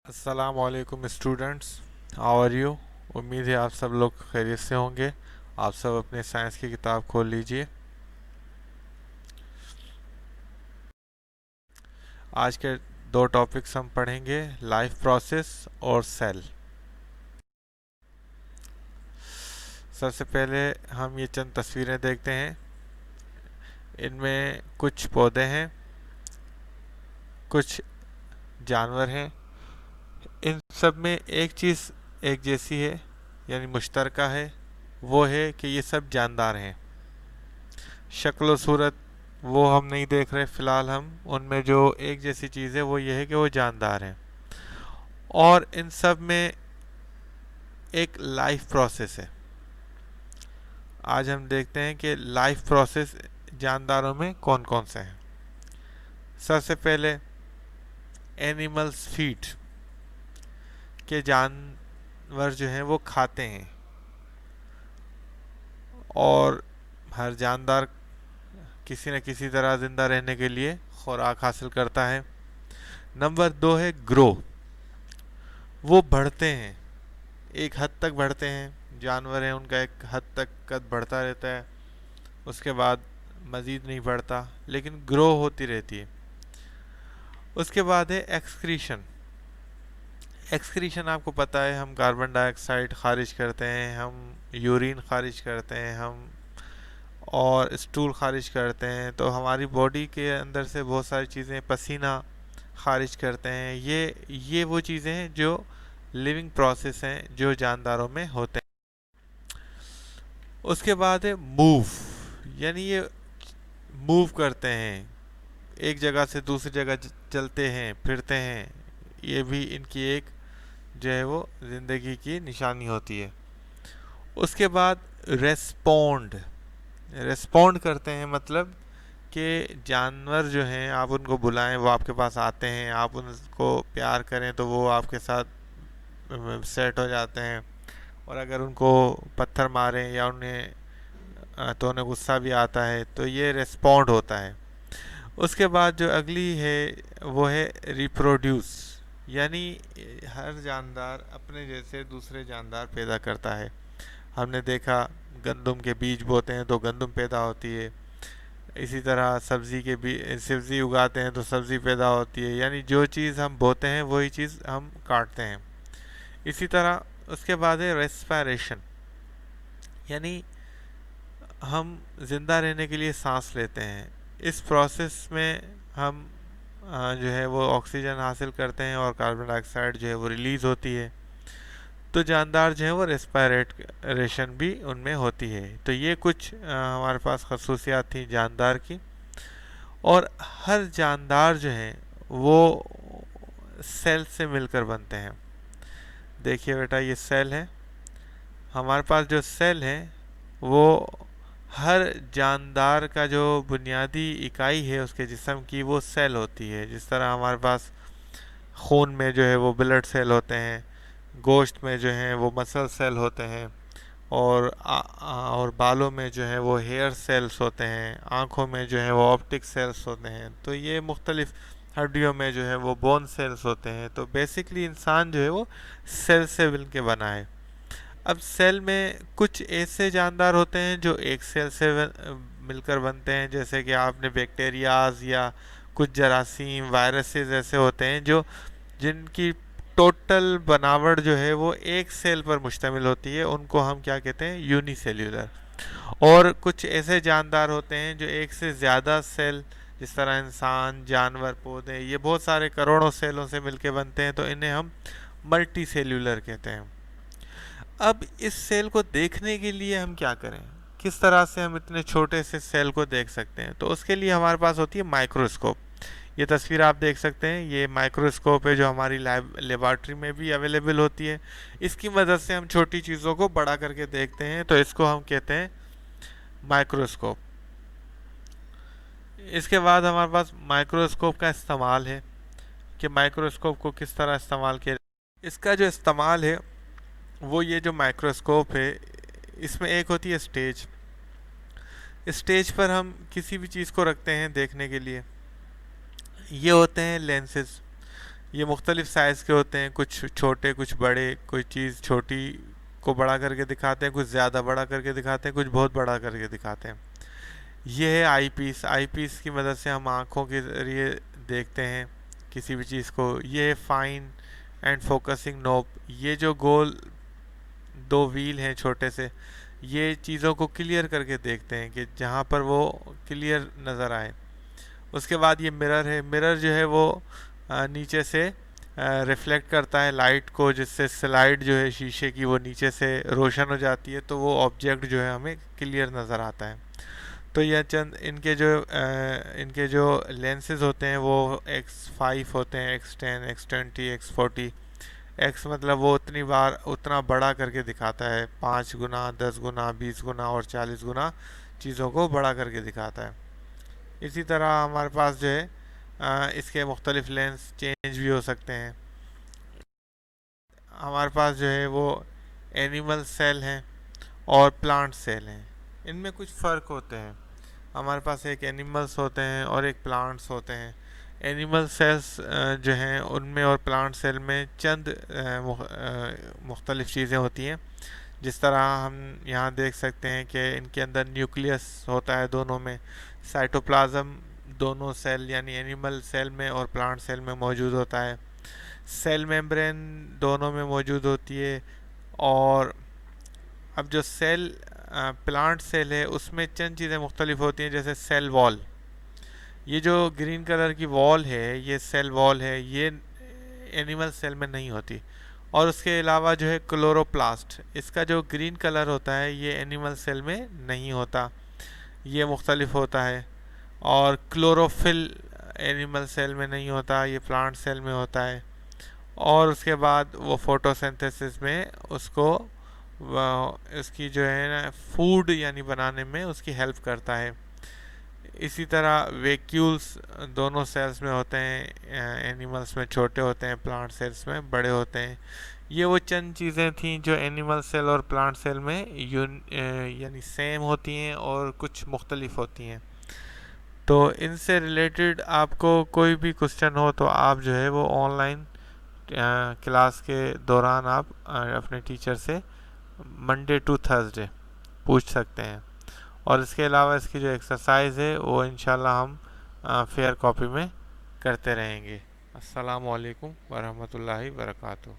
अस्सलाम वालेकुम students. How are you. उम्मीद है आप सब लोग खैरियत से होंगे। आप सब अपने साइंस की किताब खोल लीजिए। आज के दो टॉपिक्स हम पढ़ेंगे, लाइफ प्रोसेस और सेल। सबसे पहले हम ये चंद तस्वीरें देखते हैं। इनमें कुछ पौधे हैं, कुछ जानवर हैं। इन सब में एक चीज़ एक जैसी है, यानी मुश्तरका है। वो है कि ये सब जानदार हैं। शक्ल और सूरत वो हम नहीं देख रहे फ़िलहाल। हम उनमें जो एक जैसी चीज़ है वो ये है कि वो जानदार हैं। और इन सब में एक लाइफ प्रोसेस है। आज हम देखते हैं कि लाइफ प्रोसेस जानदारों में कौन कौन से हैं। सबसे पहले एनिमल्स फीड, के जानवर जो हैं वो खाते हैं। और हर जानदार किसी न किसी तरह ज़िंदा रहने के लिए खुराक हासिल करता है। नंबर दो है ग्रो, वो बढ़ते हैं, एक हद तक बढ़ते हैं। जानवर हैं, उनका एक हद तक कद बढ़ता रहता है, उसके बाद मज़ीद नहीं बढ़ता, लेकिन ग्रो होती रहती है। उसके बाद है एक्सक्रीशन। एक्सक्रीशन आपको पता है, हम कार्बन डाइऑक्साइड खारिज करते हैं, हम यूरिन खारिज करते हैं, हम और स्टूल खारिज करते हैं। तो हमारी बॉडी के अंदर से बहुत सारी चीज़ें, पसीना खारिज करते हैं। ये वो चीज़ें हैं जो लिविंग प्रोसेस हैं, जो जानदारों में होते हैं। उसके बाद है मूव, यानी ये मूव करते हैं, एक जगह से दूसरी जगह चलते हैं, फिरते हैं। ये भी इनकी एक जो है वो ज़िंदगी की निशानी होती है। उसके बाद रेस्पोंड, रेस्पोंड करते हैं, मतलब कि जानवर जो हैं आप उनको बुलाएं वो आपके पास आते हैं, आप उनको प्यार करें तो वो आपके साथ सेट हो जाते हैं। और अगर उनको पत्थर मारें या उन्हें तो उन्हें गुस्सा भी आता है, तो ये रेस्पॉन्ड होता है। उसके बाद जो अगली है वो है रिप्रोड्यूस, यानी हर जानदार अपने जैसे दूसरे जानदार पैदा करता है। हमने देखा गंदम के बीज बोते हैं तो गंदम पैदा होती है। इसी तरह सब्ज़ी के बीज, सब्ज़ी उगाते हैं तो सब्ज़ी पैदा होती है। यानी जो चीज़ हम बोते हैं वही चीज़ हम काटते हैं। इसी तरह उसके बाद है रेस्पायरेशन, यानी हम ज़िंदा रहने के लिए सांस लेते हैं। इस प्रोसेस में हम जो है वो ऑक्सीजन हासिल करते हैं और कार्बन डाइऑक्साइड जो है वो रिलीज़ होती है। तो जानदार जो है वो रेस्पायरेशन भी उनमें होती है। तो ये कुछ हमारे पास खसूसियात थी जानदार की। और हर जानदार जो है वो सेल से मिलकर बनते हैं। देखिए बेटा, ये सेल है। हमारे पास जो सेल है वो हर जानदार का जो बुनियादी इकाई है उसके जिस्म की, वो सेल होती है। जिस तरह हमारे पास खून में जो है वो ब्लड सेल होते हैं, गोश्त में जो है वो मसल सेल होते हैं, और और बालों में जो है वो हेयर सेल्स होते हैं, आँखों में जो है वो ऑप्टिक सेल्स होते हैं। तो ये मुख्तलिफ हड्डियों में जो है वो बोन सेल्स होते हैं। तो बेसिकली इंसान जो है वो सेल से मिल के बना है। अब सेल में कुछ ऐसे जानदार होते हैं जो एक सेल से मिलकर बनते हैं, जैसे कि आपने बैक्टीरियाज या कुछ जरासीम, वायरसेस ऐसे होते हैं जो जिनकी टोटल बनावट जो है वो एक सेल पर मुश्तमिल होती है। उनको हम क्या कहते हैं, यूनिसेल्यूलर। और कुछ ऐसे जानदार होते हैं जो एक से ज़्यादा सेल, जिस तरह इंसान, जानवर, पौधे, ये बहुत सारे करोड़ों सेलों से मिलके बनते हैं, तो इन्हें हम मल्टी सेल्यूलर कहते हैं। अब इस सेल को देखने के लिए हम क्या करें, किस तरह से हम इतने छोटे से सेल को देख सकते हैं, तो उसके लिए हमारे पास होती है माइक्रोस्कोप। ये तस्वीर आप देख सकते हैं, ये माइक्रोस्कोप है जो हमारी लेबॉर्ट्री में भी अवेलेबल होती है। इसकी मदद से हम छोटी चीज़ों को बड़ा करके देखते हैं, तो इसको हम कहते हैं माइक्रोस्कोप। इसके बाद हमारे पास माइक्रोस्कोप का इस्तेमाल है कि माइक्रोस्कोप को किस तरह इस्तेमाल किया। इसका जो इस्तेमाल है वो, ये जो माइक्रोस्कोप है इसमें एक होती है स्टेज। स्टेज पर हम किसी भी चीज़ को रखते हैं देखने के लिए। ये होते हैं लेंसेज। ये मुख्तलिफ साइज़ के होते हैं, कुछ छोटे कुछ बड़े, कोई चीज़ छोटी को बड़ा करके दिखाते हैं, कुछ ज़्यादा बड़ा करके दिखाते हैं, कुछ बहुत बड़ा करके दिखाते हैं। ये है आई पीस। आई पीस की मदद से हम आँखों के ज़रिए देखते हैं किसी भी चीज़ को। ये है फाइन एंड फोकसिंग नोब। ये जो गोल दो व्हील हैं छोटे से, ये चीज़ों को क्लियर करके देखते हैं कि जहाँ पर वो क्लियर नज़र आए। उसके बाद ये मिरर है। मिरर जो है वो नीचे से रिफ्लेक्ट करता है लाइट को, जिससे स्लाइड जो है शीशे की वो नीचे से रोशन हो जाती है, तो वो ऑब्जेक्ट जो है हमें क्लियर नज़र आता है। तो यह चंद इनके जो लेंसेज होते हैं वो X5 होते हैं, X10, X20, X40। एक्स मतलब वो उतनी बार उतना बड़ा करके दिखाता है, 5 गुना, 10 गुना, 20 गुना और 40 गुना चीज़ों को बड़ा करके दिखाता है। इसी तरह हमारे पास जो है इसके मुख्तलिफ लेंस चेंज भी हो सकते हैं। हमारे पास जो है वो एनिमल सेल हैं और प्लांट सेल हैं। इनमें कुछ फ़र्क होते हैं। हमारे पास एक एनिमल्स होते हैं और एक प्लांट्स होते हैं। एनिमल सेल्स जो हैं उनमें और प्लांट सेल में चंद मुख्तलिफ चीज़ें होती हैं। जिस तरह हम यहाँ देख सकते हैं कि इनके अंदर न्यूक्लियस होता है दोनों में, साइटोप्लाज्म दोनों सेल यानी एनिमल सेल में और प्लांट सेल में मौजूद होता है, सेल मेम्ब्रेन दोनों में मौजूद होती है। और अब जो सेल प्लांट सेल है उसमें चंद चीज़ें मुख्तलिफ होती हैं, जैसे सेल वॉल। ये जो ग्रीन कलर की वॉल है ये सेल वॉल है, ये एनिमल सेल में नहीं होती। और उसके अलावा जो है क्लोरोप्लास्ट, इसका जो ग्रीन कलर होता है ये एनिमल सेल में नहीं होता, ये मुख्तलिफ होता है। और क्लोरोफिल एनिमल सेल में नहीं होता, ये प्लांट सेल में होता है। और उसके बाद वो फोटोसिंथेसिस में उसको इसकी जो है ना फूड यानी बनाने में उसकी हेल्प करता है। इसी तरह वैक्यूल्स दोनों सेल्स में होते हैं, एनिमल्स में छोटे होते हैं, प्लांट सेल्स में बड़े होते हैं। ये वो चंद चीज़ें थीं जो एनिमल सेल और प्लांट सेल में यानी सेम होती हैं और कुछ मुख्तलिफ होती हैं। तो इनसे रिलेटेड आपको कोई भी क्वेश्चन हो तो आप जो है वो ऑनलाइन क्लास के दौरान आप अपने टीचर से मंडे टू थर्सडे पूछ सकते हैं। और इसके अलावा इसकी जो एक्सरसाइज है वो इंशाल्लाह हम फेयर कॉपी में करते रहेंगे। अस्सलाम वालेकुम वरहमतुल्लाहि वबरकातुहू।